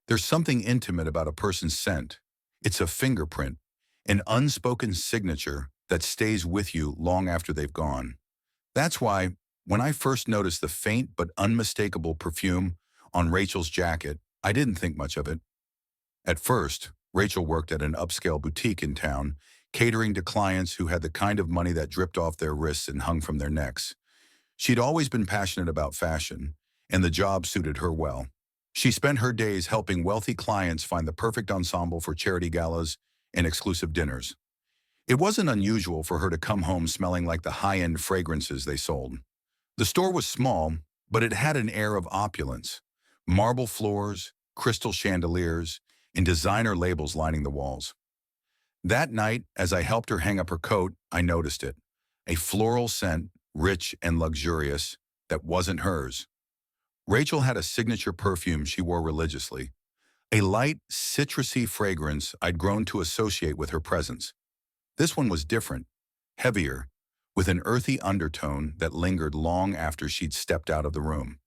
There's something intimate about a person's scent. It's a fingerprint, an unspoken signature that stays with you long after they've gone. That's why, when I first noticed the faint but unmistakable perfume on Rachel's jacket, I didn't think much of it. At first, Rachel worked at an upscale boutique in town, catering to clients who had the kind of money that dripped off their wrists and hung from their necks. She'd always been passionate about fashion, and the job suited her well. She spent her days helping wealthy clients find the perfect ensemble for charity galas and exclusive dinners. It wasn't unusual for her to come home smelling like the high-end fragrances they sold. The store was small, but it had an air of opulence. Marble floors, crystal chandeliers, and designer labels lining the walls. That night, as I helped her hang up her coat, I noticed it. A floral scent, rich and luxurious, that wasn't hers. Rachel had a signature perfume she wore religiously, a light, citrusy fragrance I'd grown to associate with her presence. This one was different, heavier, with an earthy undertone that lingered long after she'd stepped out of the room.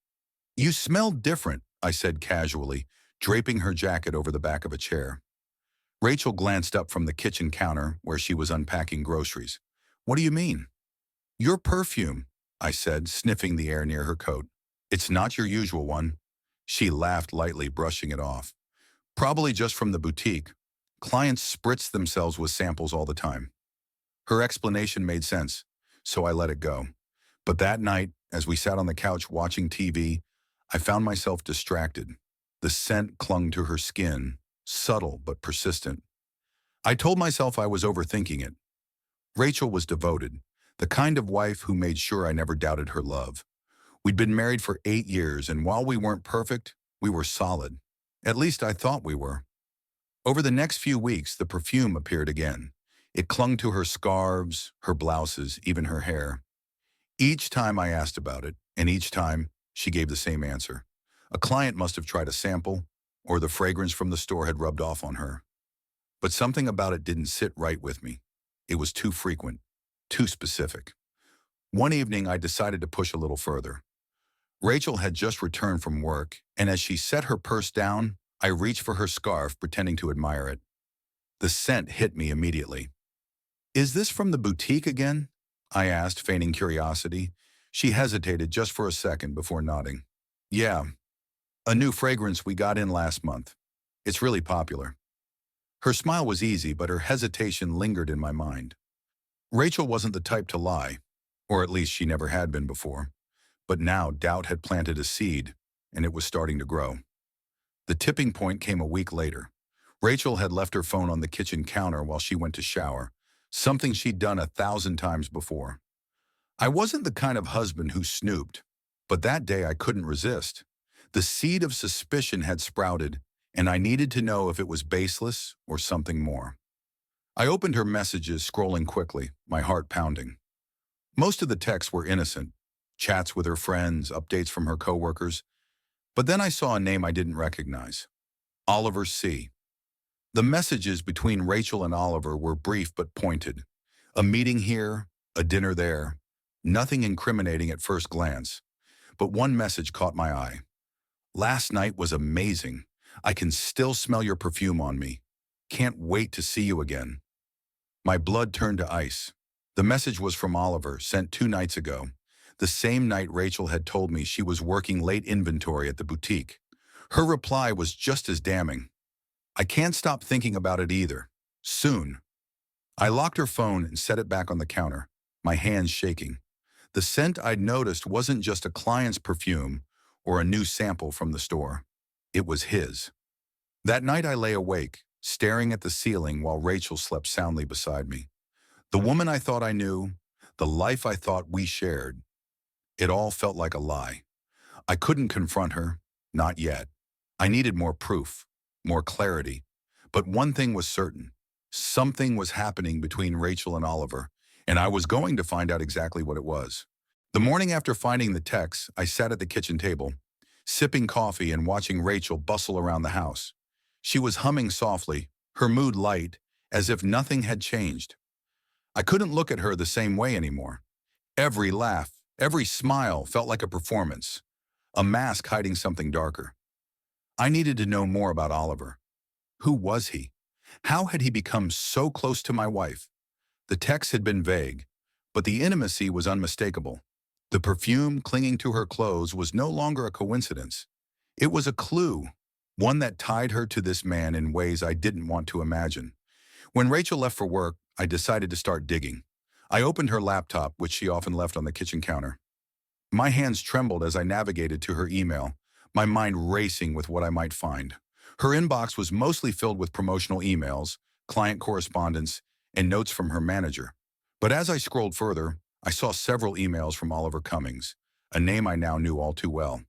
"You smell different," I said casually, draping her jacket over the back of a chair. Rachel glanced up from the kitchen counter where she was unpacking groceries. "What do you mean?" "Your perfume," I said, sniffing the air near her coat. "It's not your usual one." She laughed lightly, brushing it off. "Probably just from the boutique. Clients spritz themselves with samples all the time." Her explanation made sense, so I let it go. But that night, as we sat on the couch watching TV, I found myself distracted. The scent clung to her skin, subtle but persistent. I told myself I was overthinking it. Rachel was devoted, the kind of wife who made sure I never doubted her love. We'd been married for 8 years, and while we weren't perfect, we were solid. At least I thought we were. Over the next few weeks, the perfume appeared again. It clung to her scarves, her blouses, even her hair. Each time I asked about it, and each time she gave the same answer. A client must have tried a sample, or the fragrance from the store had rubbed off on her. But something about it didn't sit right with me. It was too frequent, too specific. One evening, I decided to push a little further. Rachel had just returned from work, and as she set her purse down, I reached for her scarf, pretending to admire it. The scent hit me immediately. "Is this from the boutique again?" I asked, feigning curiosity. She hesitated just for a second before nodding. "Yeah, a new fragrance we got in last month. It's really popular." Her smile was easy, but her hesitation lingered in my mind. Rachel wasn't the type to lie, or at least she never had been before. But now doubt had planted a seed, and it was starting to grow. The tipping point came a week later. Rachel had left her phone on the kitchen counter while she went to shower, something she'd done 1,000 times before. I wasn't the kind of husband who snooped, but that day I couldn't resist. The seed of suspicion had sprouted, and I needed to know if it was baseless or something more. I opened her messages, scrolling quickly, my heart pounding. Most of the texts were innocent, chats with her friends, updates from her coworkers. But then I saw a name I didn't recognize. Oliver C. The messages between Rachel and Oliver were brief but pointed. A meeting here, a dinner there. Nothing incriminating at first glance. But one message caught my eye. "Last night was amazing. I can still smell your perfume on me. Can't wait to see you again." My blood turned to ice. The message was from Oliver, sent 2 nights ago. The same night Rachel had told me she was working late inventory at the boutique. Her reply was just as damning. "I can't stop thinking about it either. Soon." I locked her phone and set it back on the counter, my hands shaking. The scent I'd noticed wasn't just a client's perfume or a new sample from the store. It was his. That night I lay awake, staring at the ceiling while Rachel slept soundly beside me. The woman I thought I knew, the life I thought we shared. It all felt like a lie. I couldn't confront her, not yet. I needed more proof, more clarity. But one thing was certain. Something was happening between Rachel and Oliver, and I was going to find out exactly what it was. The morning after finding the text, I sat at the kitchen table, sipping coffee and watching Rachel bustle around the house. She was humming softly, her mood light, as if nothing had changed. I couldn't look at her the same way anymore. Every laugh, every smile felt like a performance, a mask hiding something darker. I needed to know more about Oliver. Who was he? How had he become so close to my wife? The text had been vague, but the intimacy was unmistakable. The perfume clinging to her clothes was no longer a coincidence. It was a clue, one that tied her to this man in ways I didn't want to imagine. When Rachel left for work, I decided to start digging. I opened her laptop, which she often left on the kitchen counter. My hands trembled as I navigated to her email, my mind racing with what I might find. Her inbox was mostly filled with promotional emails, client correspondence, and notes from her manager. But as I scrolled further, I saw several emails from Oliver Cummings, a name I now knew all too well.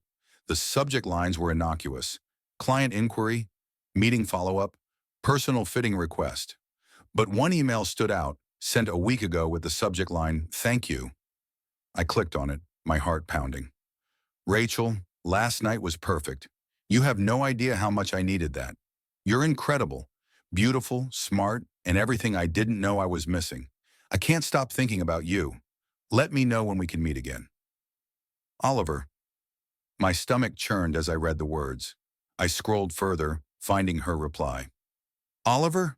The subject lines were innocuous: client inquiry, meeting follow-up, personal fitting request. But one email stood out, sent a week ago with the subject line, "Thank you." I clicked on it, my heart pounding. "Rachel, last night was perfect. You have no idea how much I needed that. You're incredible, beautiful, smart, and everything I didn't know I was missing. I can't stop thinking about you. Let me know when we can meet again." Oliver. My stomach churned as I read the words. I scrolled further, finding her reply. "Oliver,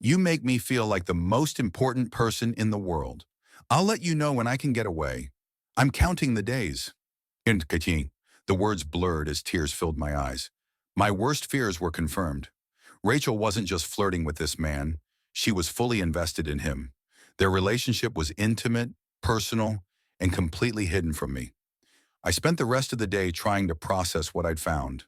you make me feel like the most important person in the world. I'll let you know when I can get away. I'm counting the days." And the words blurred as tears filled my eyes. My worst fears were confirmed. Rachel wasn't just flirting with this man. She was fully invested in him. Their relationship was intimate, personal, and completely hidden from me. I spent the rest of the day trying to process what I'd found.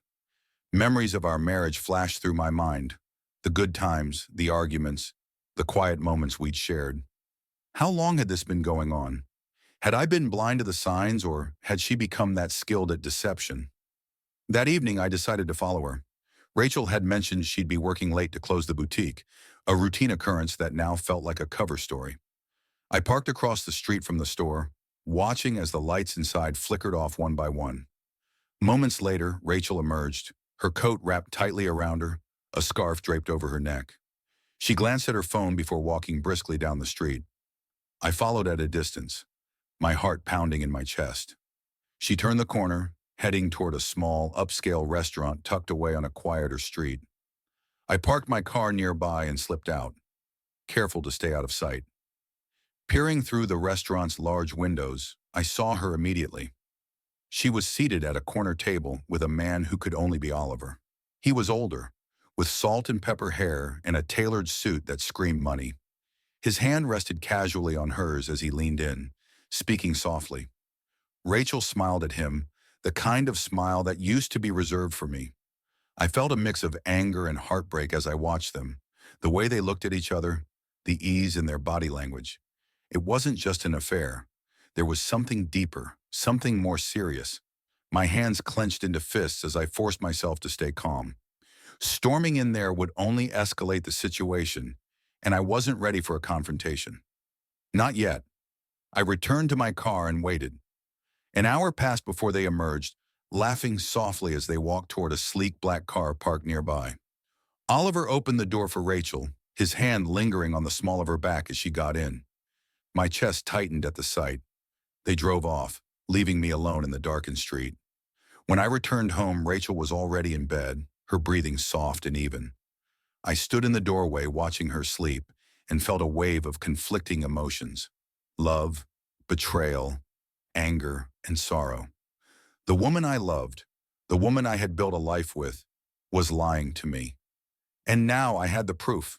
Memories of our marriage flashed through my mind. The good times, the arguments, the quiet moments we'd shared. How long had this been going on? Had I been blind to the signs, or had she become that skilled at deception? That evening, I decided to follow her. Rachel had mentioned she'd be working late to close the boutique, a routine occurrence that now felt like a cover story. I parked across the street from the store, watching as the lights inside flickered off one by one. Moments later, Rachel emerged, her coat wrapped tightly around her, a scarf draped over her neck. She glanced at her phone before walking briskly down the street. I followed at a distance, my heart pounding in my chest. She turned the corner, heading toward a small, upscale restaurant tucked away on a quieter street. I parked my car nearby and slipped out, careful to stay out of sight. Peering through the restaurant's large windows, I saw her immediately. She was seated at a corner table with a man who could only be Oliver. He was older, with salt and pepper hair and a tailored suit that screamed money. His hand rested casually on hers as he leaned in, speaking softly. Rachel smiled at him, the kind of smile that used to be reserved for me. I felt a mix of anger and heartbreak as I watched them, the way they looked at each other, the ease in their body language. It wasn't just an affair. There was something deeper, something more serious. My hands clenched into fists as I forced myself to stay calm. Storming in there would only escalate the situation, and I wasn't ready for a confrontation. Not yet. I returned to my car and waited. An hour passed before they emerged, laughing softly as they walked toward a sleek black car parked nearby. Oliver opened the door for Rachel, his hand lingering on the small of her back as she got in. My chest tightened at the sight. They drove off, leaving me alone in the darkened street. When I returned home, Rachel was already in bed, her breathing soft and even. I stood in the doorway watching her sleep and felt a wave of conflicting emotions: love, betrayal, anger, and sorrow. The woman I loved, the woman I had built a life with, was lying to me. And now I had the proof.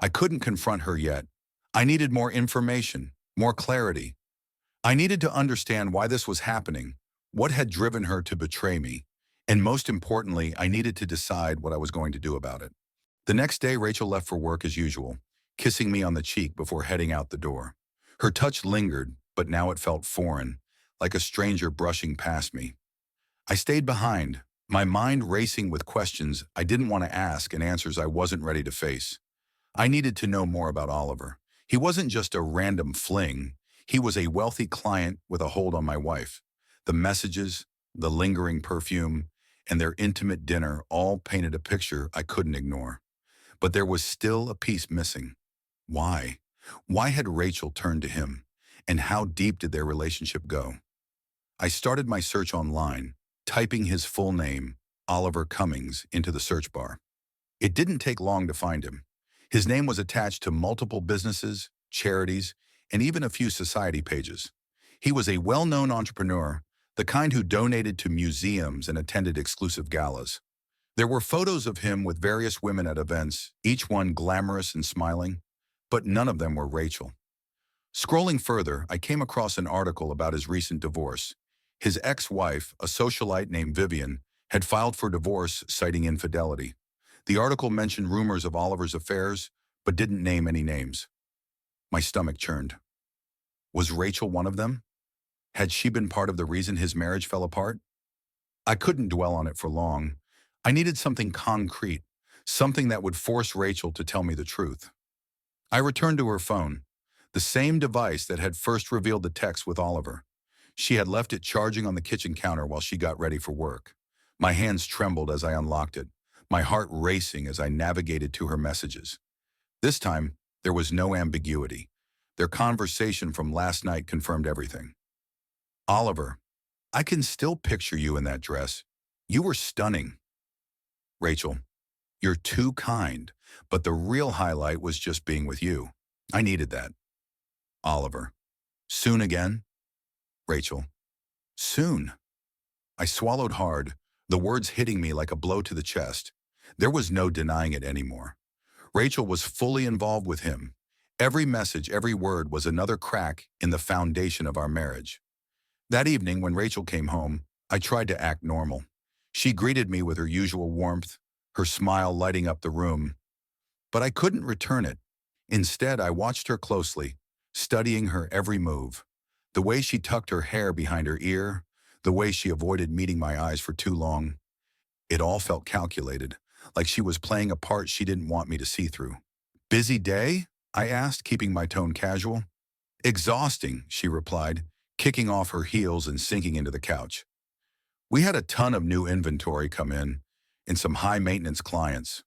I couldn't confront her yet. I needed more information, more clarity. I needed to understand why this was happening, what had driven her to betray me, and most importantly, I needed to decide what I was going to do about it. The next day, Rachel left for work as usual, kissing me on the cheek before heading out the door. Her touch lingered, but now it felt foreign, like a stranger brushing past me. I stayed behind, my mind racing with questions I didn't want to ask and answers I wasn't ready to face. I needed to know more about Oliver. He wasn't just a random fling. He was a wealthy client with a hold on my wife. The messages, the lingering perfume, and their intimate dinner all painted a picture I couldn't ignore. But there was still a piece missing. Why? Why had Rachel turned to him? And how deep did their relationship go? I started my search online, typing his full name, Oliver Cummings into the search bar. It didn't take long to find him. His name was attached to multiple businesses, charities, and even a few society pages. He was a well-known entrepreneur, the kind who donated to museums and attended exclusive galas. There were photos of him with various women at events, each one glamorous and smiling, but none of them were Rachel. Scrolling further, I came across an article about his recent divorce. His ex-wife, a socialite named Vivian, had filed for divorce citing infidelity. The article mentioned rumors of Oliver's affairs, but didn't name any names. My stomach churned. Was Rachel one of them? Had she been part of the reason his marriage fell apart? I couldn't dwell on it for long. I needed something concrete, something that would force Rachel to tell me the truth. I returned to her phone, the same device that had first revealed the text with Oliver. She had left it charging on the kitchen counter while she got ready for work. My hands trembled as I unlocked it, my heart racing as I navigated to her messages. This time, there was no ambiguity. Their conversation from last night confirmed everything. Oliver, I can still picture you in that dress. You were stunning. Rachel, you're too kind, but the real highlight was just being with you. I needed that. Oliver, soon again? Rachel, soon. I swallowed hard, the words hitting me like a blow to the chest. There was no denying it anymore. Rachel was fully involved with him. Every message, every word was another crack in the foundation of our marriage. That evening, when Rachel came home, I tried to act normal. She greeted me with her usual warmth, her smile lighting up the room. But I couldn't return it. Instead, I watched her closely, studying her every move. The way she tucked her hair behind her ear, the way she avoided meeting my eyes for too long. It all felt calculated, like she was playing a part she didn't want me to see through. Busy day? I asked, keeping my tone casual. Exhausting, she replied, kicking off her heels and sinking into the couch. We had a ton of new inventory come in, and some high-maintenance clients.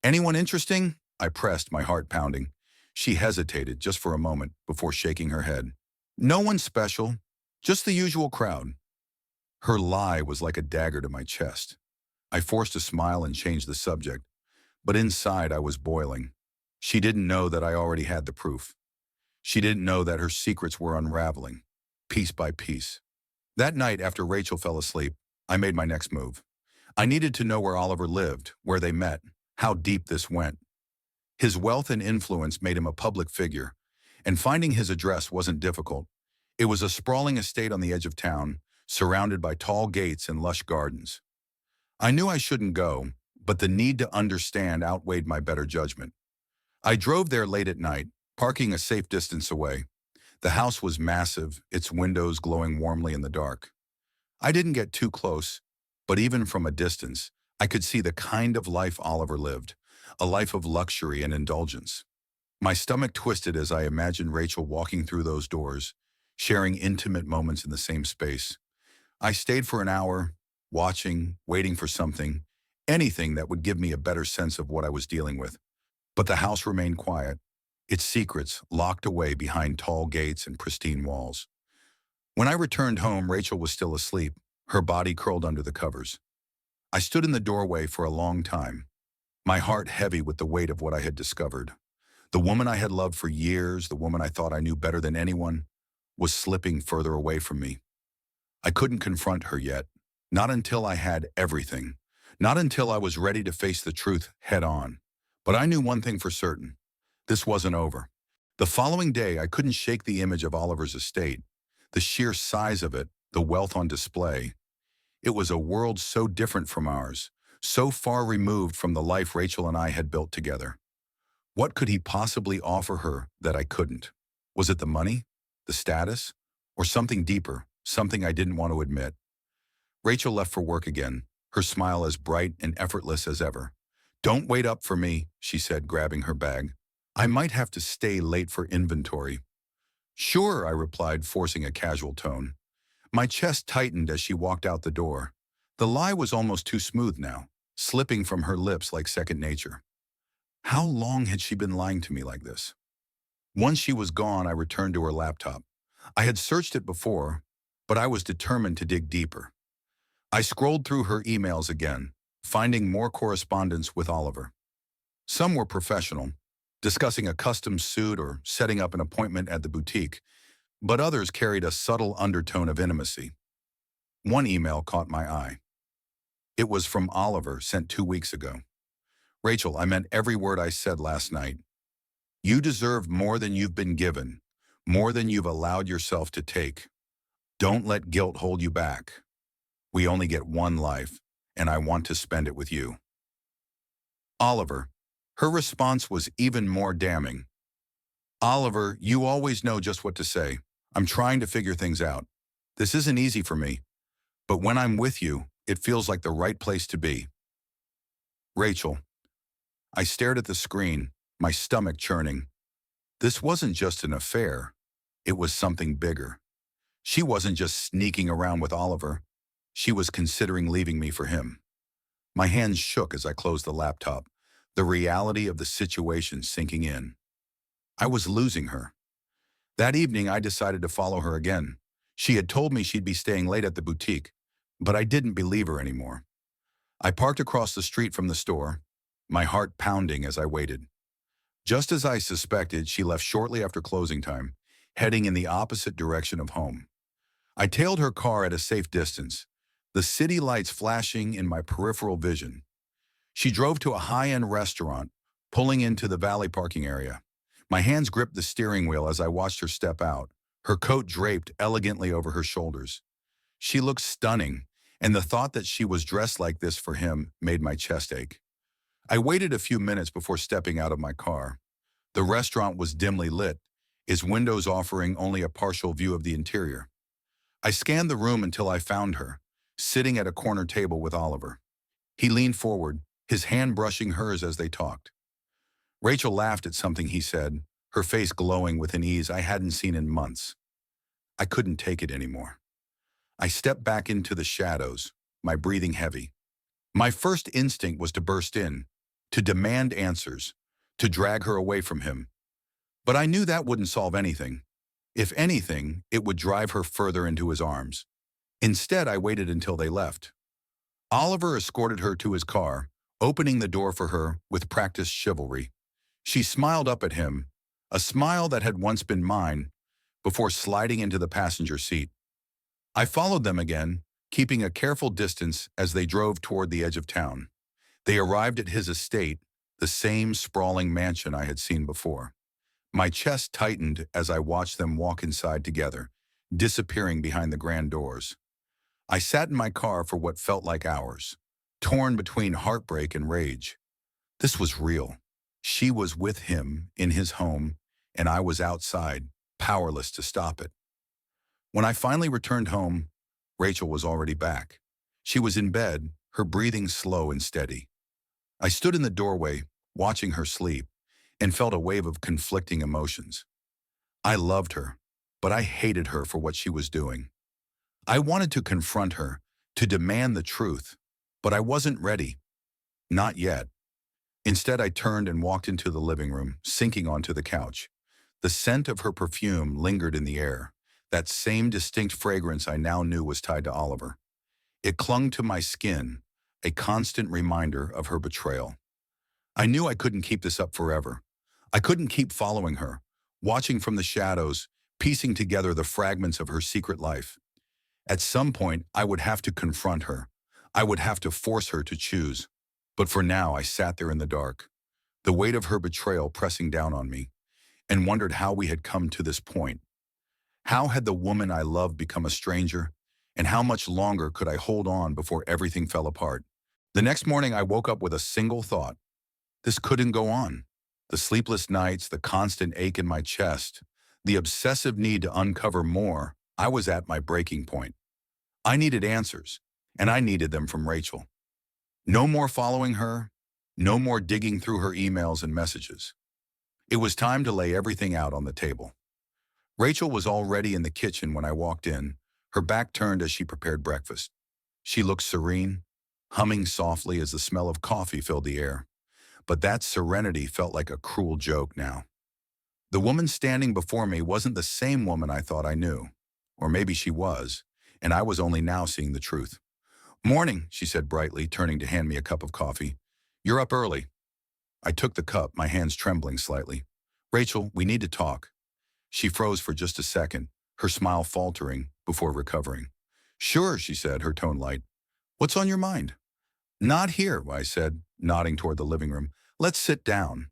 Anyone interesting? I pressed, my heart pounding. She hesitated just for a moment before shaking her head. No one special, just the usual crowd. Her lie was like a dagger to my chest. I forced a smile and changed the subject, but inside I was boiling. She didn't know that I already had the proof. She didn't know that her secrets were unraveling, piece by piece. That night, after Rachel fell asleep, I made my next move. I needed to know where Oliver lived, where they met, how deep this went. His wealth and influence made him a public figure, and finding his address wasn't difficult. It was a sprawling estate on the edge of town, surrounded by tall gates and lush gardens. I knew I shouldn't go, but the need to understand outweighed my better judgment. I drove there late at night, parking a safe distance away. The house was massive, its windows glowing warmly in the dark. I didn't get too close, but even from a distance, I could see the kind of life Oliver lived, a life of luxury and indulgence. My stomach twisted as I imagined Rachel walking through those doors, sharing intimate moments in the same space. I stayed for an hour, watching, waiting for something, anything that would give me a better sense of what I was dealing with. But the house remained quiet, its secrets locked away behind tall gates and pristine walls. When I returned home, Rachel was still asleep, her body curled under the covers. I stood in the doorway for a long time, my heart heavy with the weight of what I had discovered. The woman I had loved for years, the woman I thought I knew better than anyone, was slipping further away from me. I couldn't confront her yet, not until I had everything, not until I was ready to face the truth head on. But I knew one thing for certain. This wasn't over. The following day, I couldn't shake the image of Oliver's estate, the sheer size of it, the wealth on display. It was a world so different from ours, so far removed from the life Rachel and I had built together. What could he possibly offer her that I couldn't? Was it the money, the status, or something deeper, something I didn't want to admit? Rachel left for work again, her smile as bright and effortless as ever. "Don't wait up for me," she said, grabbing her bag. "I might have to stay late for inventory." "Sure," I replied, forcing a casual tone. My chest tightened as she walked out the door. The lie was almost too smooth now, slipping from her lips like second nature. How long had she been lying to me like this? Once she was gone, I returned to her laptop. I had searched it before, but I was determined to dig deeper. I scrolled through her emails again, finding more correspondence with Oliver. Some were professional, discussing a custom suit or setting up an appointment at the boutique, but others carried a subtle undertone of intimacy. One email caught my eye. It was from Oliver, sent 2 weeks ago. Rachel, I meant every word I said last night. You deserve more than you've been given, more than you've allowed yourself to take. Don't let guilt hold you back. We only get one life, and I want to spend it with you. Oliver. Her response was even more damning. Oliver, you always know just what to say. I'm trying to figure things out. This isn't easy for me, but when I'm with you, it feels like the right place to be. Rachel. I stared at the screen, my stomach churning. This wasn't just an affair. It was something bigger. She wasn't just sneaking around with Oliver. She was considering leaving me for him. My hands shook as I closed the laptop, the reality of the situation sinking in. I was losing her. That evening, I decided to follow her again. She had told me she'd be staying late at the boutique, but I didn't believe her anymore. I parked across the street from the store, my heart pounding as I waited. Just as I suspected, she left shortly after closing time, heading in the opposite direction of home. I tailed her car at a safe distance, the city lights flashing in my peripheral vision. She drove to a high-end restaurant, pulling into the valet parking area. My hands gripped the steering wheel as I watched her step out, her coat draped elegantly over her shoulders. She looked stunning, and the thought that she was dressed like this for him made my chest ache. I waited a few minutes before stepping out of my car. The restaurant was dimly lit, its windows offering only a partial view of the interior. I scanned the room until I found her, sitting at a corner table with Oliver. He leaned forward, his hand brushing hers as they talked. Rachel laughed at something he said, her face glowing with an ease I hadn't seen in months. I couldn't take it anymore. I stepped back into the shadows, my breathing heavy. My first instinct was to burst in, to demand answers, to drag her away from him. But I knew that wouldn't solve anything. If anything, it would drive her further into his arms. Instead, I waited until they left. Oliver escorted her to his car, opening the door for her with practiced chivalry. She smiled up at him, a smile that had once been mine, before sliding into the passenger seat. I followed them again, keeping a careful distance as they drove toward the edge of town. They arrived at his estate, the same sprawling mansion I had seen before. My chest tightened as I watched them walk inside together, disappearing behind the grand doors. I sat in my car for what felt like hours, torn between heartbreak and rage. This was real. She was with him in his home, and I was outside, powerless to stop it. When I finally returned home, Rachel was already back. She was in bed, her breathing slow and steady. I stood in the doorway, watching her sleep, and felt a wave of conflicting emotions. I loved her, but I hated her for what she was doing. I wanted to confront her, to demand the truth, but I wasn't ready. Not yet. Instead, I turned and walked into the living room, sinking onto the couch. The scent of her perfume lingered in the air, that same distinct fragrance I now knew was tied to Oliver. It clung to my skin, a constant reminder of her betrayal. I knew I couldn't keep this up forever. I couldn't keep following her, watching from the shadows, piecing together the fragments of her secret life. At some point, I would have to confront her. I would have to force her to choose. But for now, I sat there in the dark, the weight of her betrayal pressing down on me, and wondered how we had come to this point. How had the woman I loved become a stranger, and how much longer could I hold on before everything fell apart? The next morning, I woke up with a single thought. This couldn't go on. The sleepless nights, the constant ache in my chest, the obsessive need to uncover more, I was at my breaking point. I needed answers, and I needed them from Rachel. No more following her, no more digging through her emails and messages. It was time to lay everything out on the table. Rachel was already in the kitchen when I walked in, her back turned as she prepared breakfast. She looked serene, humming softly as the smell of coffee filled the air. But that serenity felt like a cruel joke now. The woman standing before me wasn't the same woman I thought I knew. Or maybe she was, and I was only now seeing the truth. Morning, she said brightly, turning to hand me a cup of coffee. You're up early. I took the cup, my hands trembling slightly. Rachel, we need to talk. She froze for just a second, her smile faltering before recovering. Sure, she said, her tone light. What's on your mind? Not here, I said, nodding toward the living room. Let's sit down.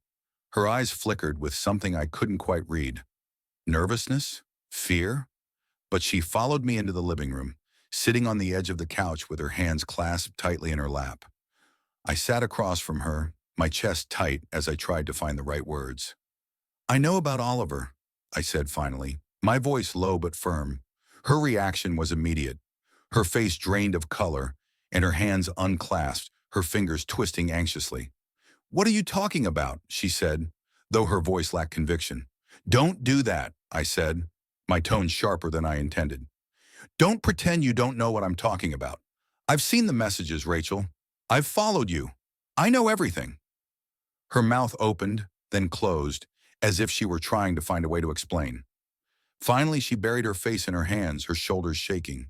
Her eyes flickered with something I couldn't quite read. Nervousness? Fear? But she followed me into the living room, sitting on the edge of the couch with her hands clasped tightly in her lap. I sat across from her, my chest tight as I tried to find the right words. I know about Oliver, I said finally, my voice low but firm. Her reaction was immediate. Her face drained of color, and her hands unclasped, her fingers twisting anxiously. What are you talking about? She said, though her voice lacked conviction. Don't do that, I said, my tone sharper than I intended. Don't pretend you don't know what I'm talking about. I've seen the messages, Rachel. I've followed you. I know everything. Her mouth opened, then closed, as if she were trying to find a way to explain. Finally, she buried her face in her hands, her shoulders shaking.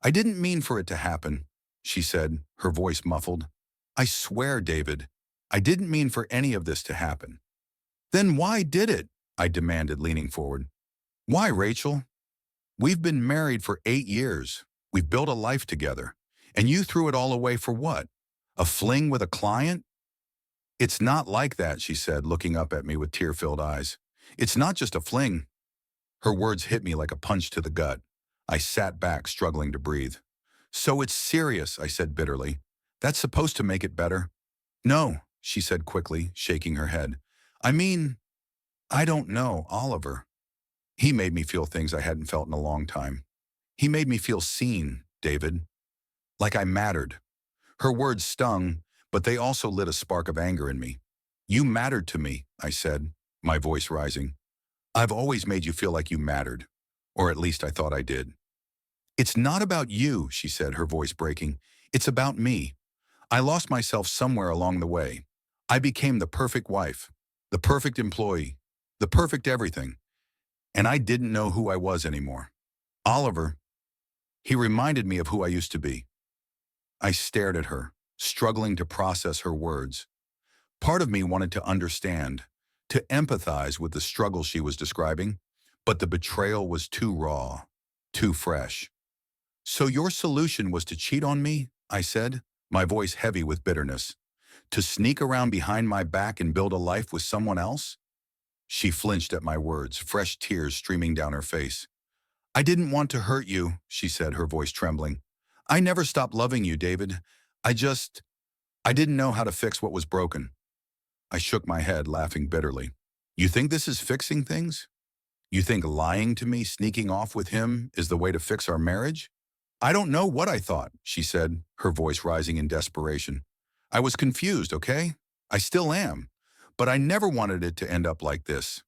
I didn't mean for it to happen, she said, her voice muffled. I swear, David, I didn't mean for any of this to happen. Then why did it? I demanded, leaning forward. Why, Rachel? We've been married for 8 years. We've built a life together. And you threw it all away for what? A fling with a client? It's not like that, she said, looking up at me with tear-filled eyes. It's not just a fling. Her words hit me like a punch to the gut. I sat back, struggling to breathe. So it's serious, I said bitterly. That's supposed to make it better. No, she said quickly, shaking her head. I mean, I don't know, Oliver. He made me feel things I hadn't felt in a long time. He made me feel seen, David. Like I mattered. Her words stung, but they also lit a spark of anger in me. You mattered to me, I said, my voice rising. I've always made you feel like you mattered. Or at least I thought I did. It's not about you, she said, her voice breaking. It's about me. I lost myself somewhere along the way. I became the perfect wife, the perfect employee, the perfect everything. And I didn't know who I was anymore. Oliver, he reminded me of who I used to be. I stared at her, struggling to process her words. Part of me wanted to understand, to empathize with the struggle she was describing, but the betrayal was too raw, too fresh. So your solution was to cheat on me, I said, my voice heavy with bitterness. To sneak around behind my back and build a life with someone else? She flinched at my words, fresh tears streaming down her face. I didn't want to hurt you, she said, her voice trembling. I never stopped loving you, David. I didn't know how to fix what was broken. I shook my head, laughing bitterly. You think this is fixing things? You think lying to me, sneaking off with him, is the way to fix our marriage? I don't know what I thought, she said, her voice rising in desperation. I was confused, okay? I still am. But I never wanted it to end up like this.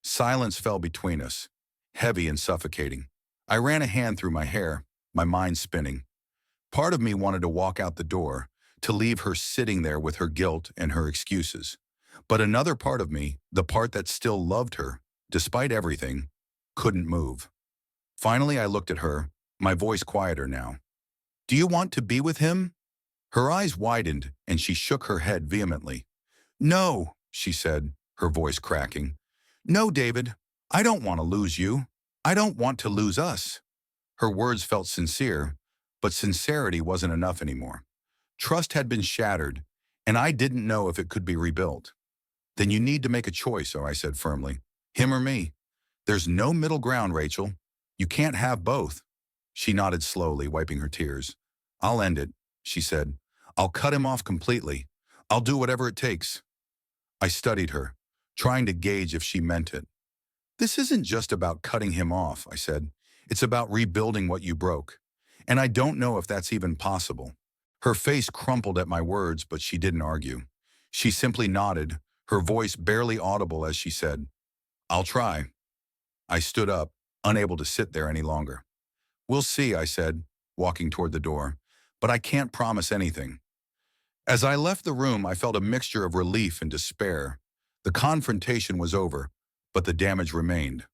Silence fell between us, heavy and suffocating. I ran a hand through my hair, my mind spinning. Part of me wanted to walk out the door, to leave her sitting there with her guilt and her excuses. But another part of me, the part that still loved her, despite everything, couldn't move. Finally, I looked at her, my voice quieter now. Do you want to be with him? Her eyes widened, and she shook her head vehemently. No, she said, her voice cracking. No, David, I don't want to lose you. I don't want to lose us. Her words felt sincere, but sincerity wasn't enough anymore. Trust had been shattered, and I didn't know if it could be rebuilt. Then you need to make a choice, I said firmly. Him or me. There's no middle ground, Rachel. You can't have both. She nodded slowly, wiping her tears. I'll end it, she said. I'll cut him off completely. I'll do whatever it takes. I studied her, trying to gauge if she meant it. This isn't just about cutting him off, I said. It's about rebuilding what you broke. And I don't know if that's even possible. Her face crumpled at my words, but she didn't argue. She simply nodded, her voice barely audible as she said, I'll try. I stood up, unable to sit there any longer. We'll see, I said, walking toward the door, but I can't promise anything. As I left the room, I felt a mixture of relief and despair. The confrontation was over, but the damage remained.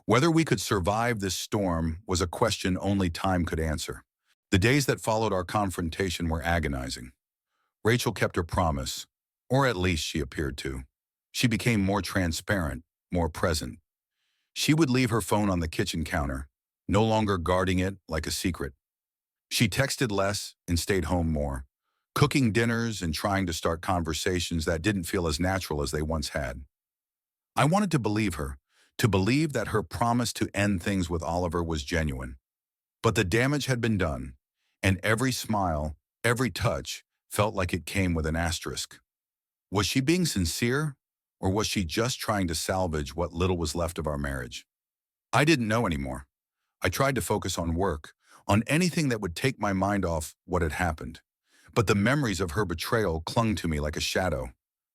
Whether we could survive this storm was a question only time could answer. The days that followed our confrontation were agonizing. Rachel kept her promise, or at least she appeared to. She became more transparent, more present. She would leave her phone on the kitchen counter, no longer guarding it like a secret. She texted less and stayed home more, cooking dinners and trying to start conversations that didn't feel as natural as they once had. I wanted to believe her, to believe that her promise to end things with Oliver was genuine. But the damage had been done, and every smile, every touch, felt like it came with an asterisk. Was she being sincere, or was she just trying to salvage what little was left of our marriage? I didn't know anymore. I tried to focus on work, on anything that would take my mind off what had happened. But the memories of her betrayal clung to me like a shadow.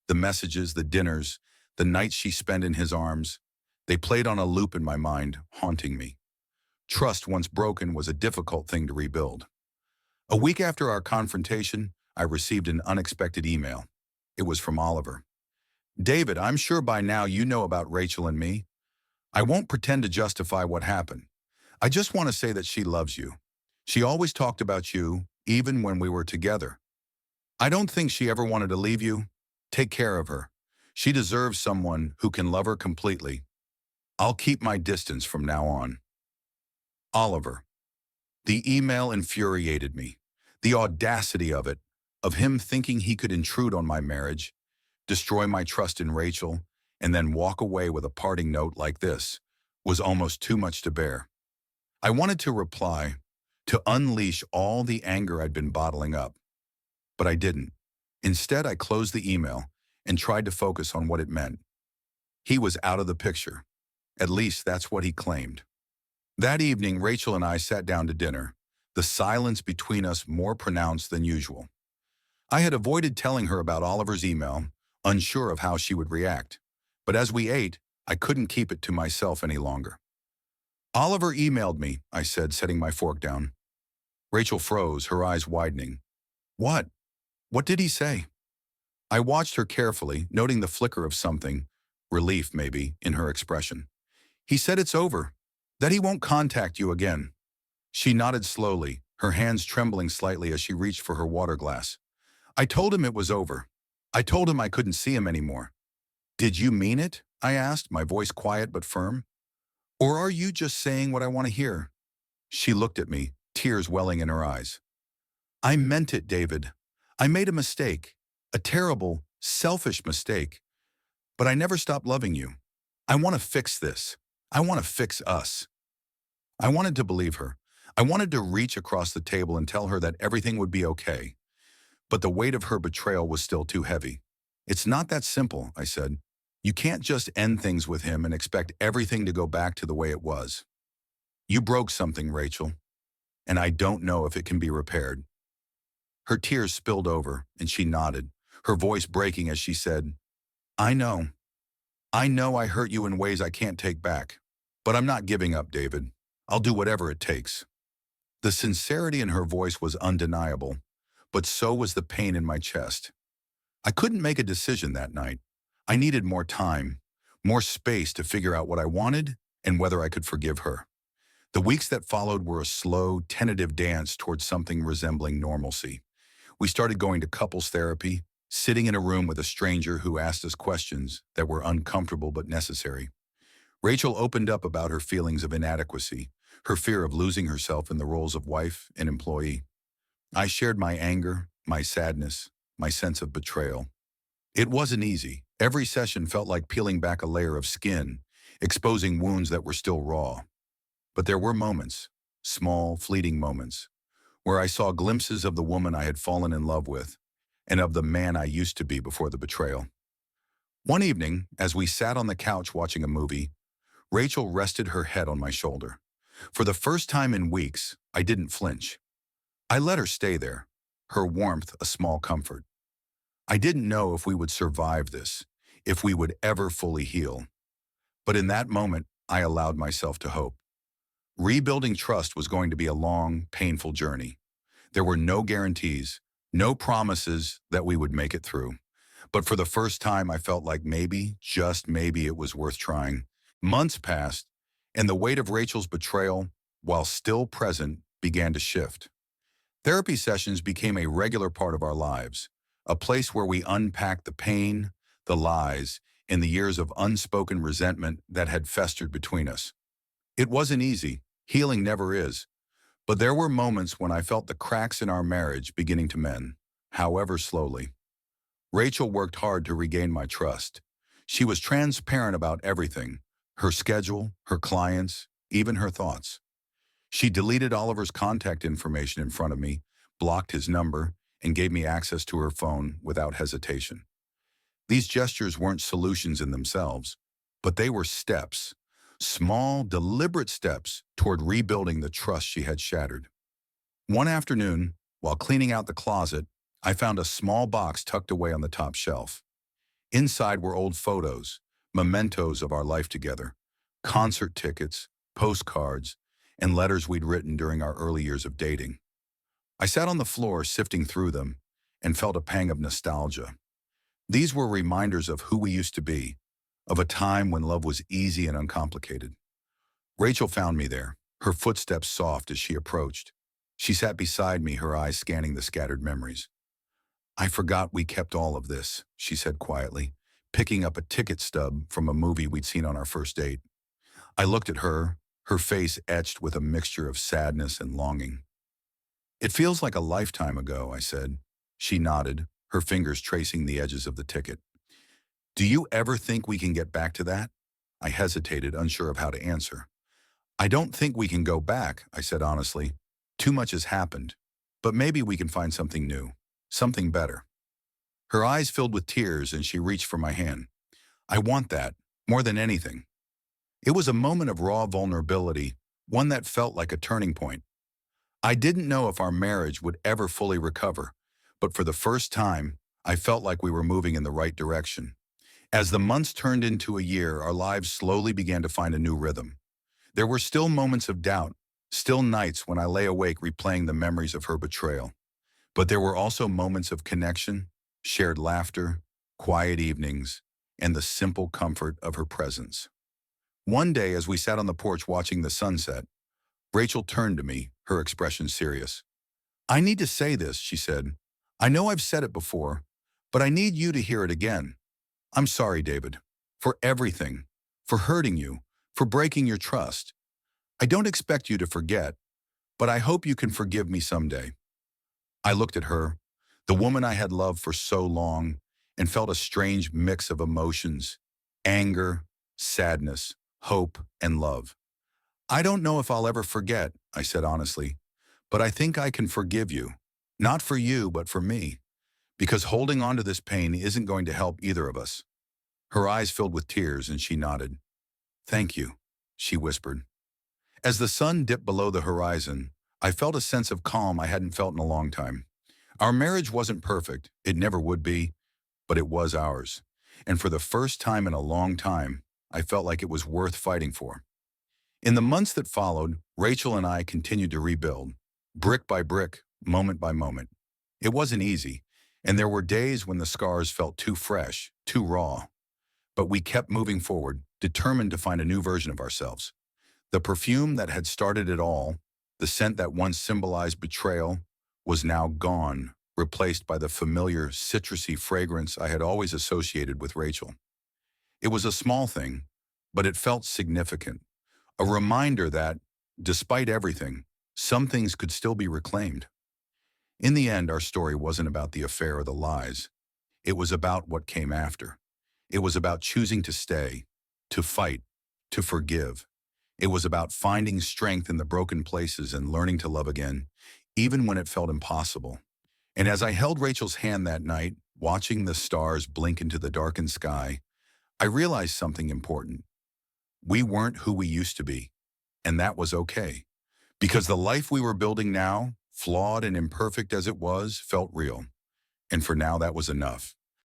The messages, the dinners, the nights she spent in his arms, they played on a loop in my mind, haunting me. Trust once broken was a difficult thing to rebuild. A week after our confrontation, I received an unexpected email. It was from Oliver. "David, I'm sure by now you know about Rachel and me. I won't pretend to justify what happened. I just want to say that she loves you. She always talked about you, even when we were together. I don't think she ever wanted to leave you. Take care of her. She deserves someone who can love her completely. I'll keep my distance from now on." Oliver. The email infuriated me. The audacity of it, of him thinking he could intrude on my marriage, destroy my trust in Rachel, and then walk away with a parting note like this, was almost too much to bear. I wanted to reply, to unleash all the anger I'd been bottling up, but I didn't. Instead, I closed the email and tried to focus on what it meant. He was out of the picture. At least that's what he claimed. That evening, Rachel and I sat down to dinner, the silence between us more pronounced than usual. I had avoided telling her about Oliver's email, unsure of how she would react. But as we ate, I couldn't keep it to myself any longer. "Oliver emailed me," I said, setting my fork down. Rachel froze, her eyes widening. "What? What did he say?" I watched her carefully, noting the flicker of something, relief maybe, in her expression. "He said it's over, that he won't contact you again." She nodded slowly, her hands trembling slightly as she reached for her water glass. "I told him it was over. I told him I couldn't see him anymore." "Did you mean it?" I asked, my voice quiet but firm. "Or are you just saying what I want to hear?" She looked at me, tears welling in her eyes. "I meant it, David. I made a mistake, a terrible, selfish mistake. But I never stopped loving you. I want to fix this. I want to fix us." I wanted to believe her. I wanted to reach across the table and tell her that everything would be okay. But the weight of her betrayal was still too heavy. "It's not that simple," I said. "You can't just end things with him and expect everything to go back to the way it was. You broke something, Rachel, and I don't know if it can be repaired." Her tears spilled over, and she nodded, her voice breaking as she said, "I know. I know I hurt you in ways I can't take back. But I'm not giving up, David. I'll do whatever it takes." The sincerity in her voice was undeniable, but so was the pain in my chest. I couldn't make a decision that night. I needed more time, more space to figure out what I wanted and whether I could forgive her. The weeks that followed were a slow, tentative dance towards something resembling normalcy. We started going to couples therapy, sitting in a room with a stranger who asked us questions that were uncomfortable but necessary. Rachel opened up about her feelings of inadequacy, her fear of losing herself in the roles of wife and employee. I shared my anger, my sadness, my sense of betrayal. It wasn't easy. Every session felt like peeling back a layer of skin, exposing wounds that were still raw. But there were moments, small, fleeting moments, where I saw glimpses of the woman I had fallen in love with and of the man I used to be before the betrayal. One evening, as we sat on the couch watching a movie, Rachel rested her head on my shoulder. For the first time in weeks, I didn't flinch. I let her stay there, her warmth a small comfort. I didn't know if we would survive this, if we would ever fully heal. But in that moment, I allowed myself to hope. Rebuilding trust was going to be a long, painful journey. There were no guarantees, no promises that we would make it through. But for the first time, I felt like maybe, just maybe, it was worth trying. Months passed, and the weight of Rachel's betrayal, while still present, began to shift. Therapy sessions became a regular part of our lives, a place where we unpacked the pain, the lies, and the years of unspoken resentment that had festered between us. It wasn't easy, healing never is, but there were moments when I felt the cracks in our marriage beginning to mend, however slowly. Rachel worked hard to regain my trust. She was transparent about everything, her schedule, her clients, even her thoughts. She deleted Oliver's contact information in front of me, blocked his number, and gave me access to her phone without hesitation. These gestures weren't solutions in themselves, but they were steps, small, deliberate steps toward rebuilding the trust she had shattered. One afternoon, while cleaning out the closet, I found a small box tucked away on the top shelf. Inside were old photos, mementos of our life together, concert tickets, postcards, and letters we'd written during our early years of dating. I sat on the floor sifting through them and felt a pang of nostalgia. These were reminders of who we used to be, of a time when love was easy and uncomplicated. Rachel found me there, her footsteps soft as she approached. She sat beside me, her eyes scanning the scattered memories. "I forgot we kept all of this," she said quietly, picking up a ticket stub from a movie we'd seen on our first date. I looked at her, her face etched with a mixture of sadness and longing. "It feels like a lifetime ago," I said. She nodded, her fingers tracing the edges of the ticket. "Do you ever think we can get back to that?" I hesitated, unsure of how to answer. "I don't think we can go back," I said honestly. "Too much has happened. But maybe we can find something new, something better." Her eyes filled with tears and she reached for my hand. "I want that, more than anything." It was a moment of raw vulnerability, one that felt like a turning point. I didn't know if our marriage would ever fully recover, but for the first time, I felt like we were moving in the right direction. As the months turned into a year, our lives slowly began to find a new rhythm. There were still moments of doubt, still nights when I lay awake replaying the memories of her betrayal. But there were also moments of connection, shared laughter, quiet evenings, and the simple comfort of her presence. One day, as we sat on the porch watching the sunset, Rachel turned to me, her expression serious. "I need to say this," she said. "I know I've said it before, but I need you to hear it again. I'm sorry, David, for everything, for hurting you, for breaking your trust. I don't expect you to forget, but I hope you can forgive me someday." I looked at her, the woman I had loved for so long, and felt a strange mix of emotions, anger, sadness, hope, and love. "I don't know if I'll ever forget," I said honestly, "but I think I can forgive you. Not for you, but for me, because holding on to this pain isn't going to help either of us." Her eyes filled with tears and she nodded. "Thank you," she whispered. As the sun dipped below the horizon, I felt a sense of calm I hadn't felt in a long time. Our marriage wasn't perfect, it never would be, but it was ours. And for the first time in a long time, I felt like it was worth fighting for. In the months that followed, Rachel and I continued to rebuild, brick by brick, moment by moment. It wasn't easy, and there were days when the scars felt too fresh, too raw. But we kept moving forward, determined to find a new version of ourselves. The perfume that had started it all, the scent that once symbolized betrayal, was now gone, replaced by the familiar citrusy fragrance I had always associated with Rachel. It was a small thing, but it felt significant. A reminder that, despite everything, some things could still be reclaimed. In the end, our story wasn't about the affair or the lies. It was about what came after. It was about choosing to stay, to fight, to forgive. It was about finding strength in the broken places and learning to love again, even when it felt impossible. And as I held Rachel's hand that night, watching the stars blink into the darkened sky, I realized something important. We weren't who we used to be, and that was okay. Because the life we were building now, flawed and imperfect as it was, felt real. And for now, that was enough.